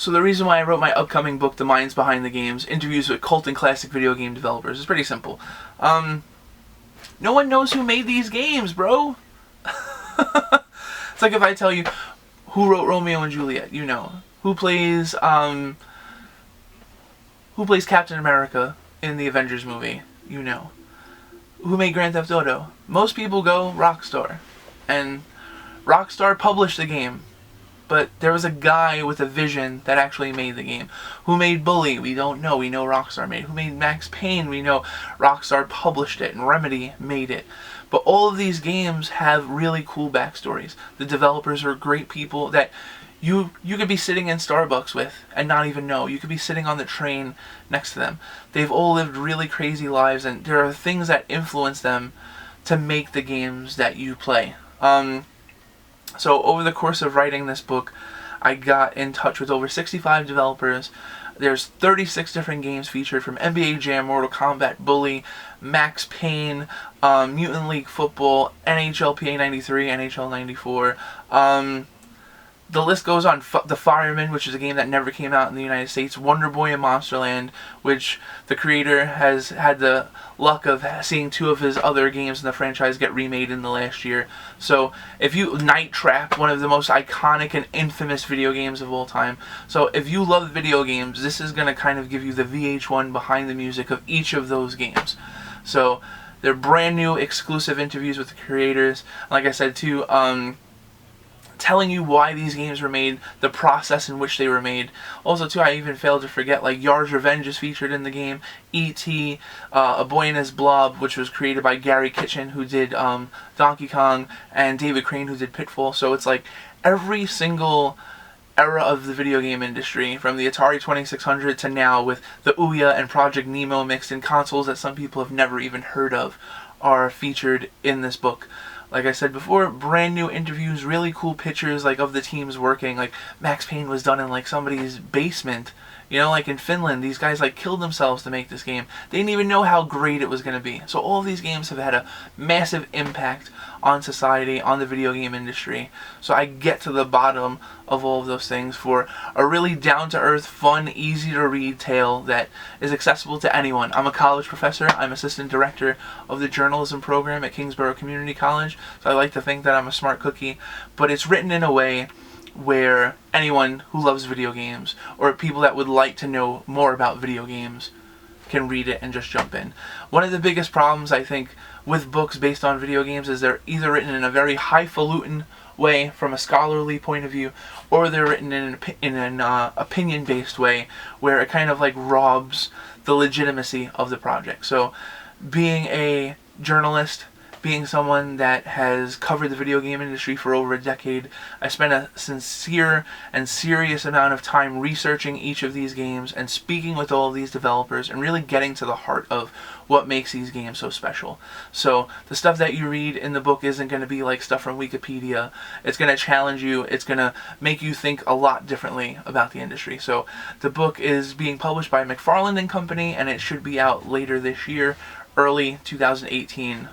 So the reason why I wrote my upcoming book, The Minds Behind the Games, Interviews with Cult and Classic Video Game Developers, is pretty simple. No one knows who made these games, bro. It's like if I tell you, who wrote Romeo and Juliet? You know. Who plays Captain America in the Avengers movie? You know. Who made Grand Theft Auto? Most people go Rockstar. And Rockstar published the game. But there was a guy with a vision that actually made the game. Who made Bully? We don't know. We know Rockstar made it. Who made Max Payne? We know Rockstar published it and Remedy made it. But all of these games have really cool backstories. The developers are great people that you could be sitting in Starbucks with and not even know. You could be sitting on the train next to them. They've all lived really crazy lives, and there are things that influence them to make the games that you play. So over the course of writing this book, I got in touch with over 65 developers. There's 36 different games featured, from NBA Jam, Mortal Kombat, Bully, Max Payne, Mutant League Football, NHL PA 93, NHL 94. The list goes on. The Fireman, which is a game that never came out in the United States. Wonder Boy and Monsterland, which the creator has had the luck of seeing 2 of his other games in the franchise get remade in the last year. So if you... Night Trap, one of the most iconic and infamous video games of all time. So if you love video games, this is going to kind of give you the VH1 behind the music of each of those games. So they're brand new exclusive interviews with the creators. Like I said too, telling you why these games were made, the process in which they were made. Also, too, I even failed to forget, like, Yar's Revenge is featured in the game, E.T., A Boy and His Blob, which was created by Gary Kitchen, who did Donkey Kong, and David Crane, who did Pitfall. So it's like every single era of the video game industry, from the Atari 2600 to now, with the Ouya and Project Nemo mixed in, consoles that some people have never even heard of, are featured in this book. Like I said before, brand new interviews, really cool pictures, like, of the teams working. Like, Max Payne was done in, like, somebody's basement. You know, like in Finland, these guys, like, killed themselves to make this game. They didn't even know how great it was going to be. So all of these games have had a massive impact on society, on the video game industry. So I get to the bottom of all of those things for a really down-to-earth, fun, easy-to-read tale that is accessible to anyone. I'm a college professor. I'm assistant director of the journalism program at Kingsborough Community College. So I like to think that I'm a smart cookie. But it's written in a way where anyone who loves video games, or people that would like to know more about video games, can read it and just jump in. One of the biggest problems, I think, with books based on video games is they're either written in a very highfalutin way from a scholarly point of view, or they're written in an opinion-based way where it kind of like robs the legitimacy of the project. So being a journalist, being someone that has covered the video game industry for over a decade, I spent a sincere and serious amount of time researching each of these games and speaking with all of these developers and really getting to the heart of what makes these games so special. So the stuff that you read in the book isn't going to be like stuff from Wikipedia. It's going to challenge you. It's going to make you think a lot differently about the industry. So the book is being published by McFarland and Company, and it should be out later this year, early 2018.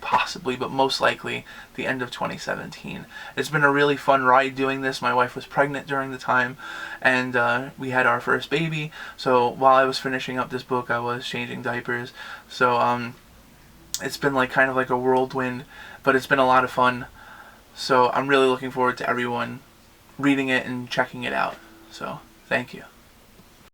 Possibly, but most likely the end of 2017. It's been a really fun ride doing this. My wife was pregnant during the time, and we had our first baby. So while I was finishing up this book, I was changing diapers. So it's been like kind of like a whirlwind, but it's been a lot of fun. So I'm really looking forward to everyone reading it and checking it out. So thank you.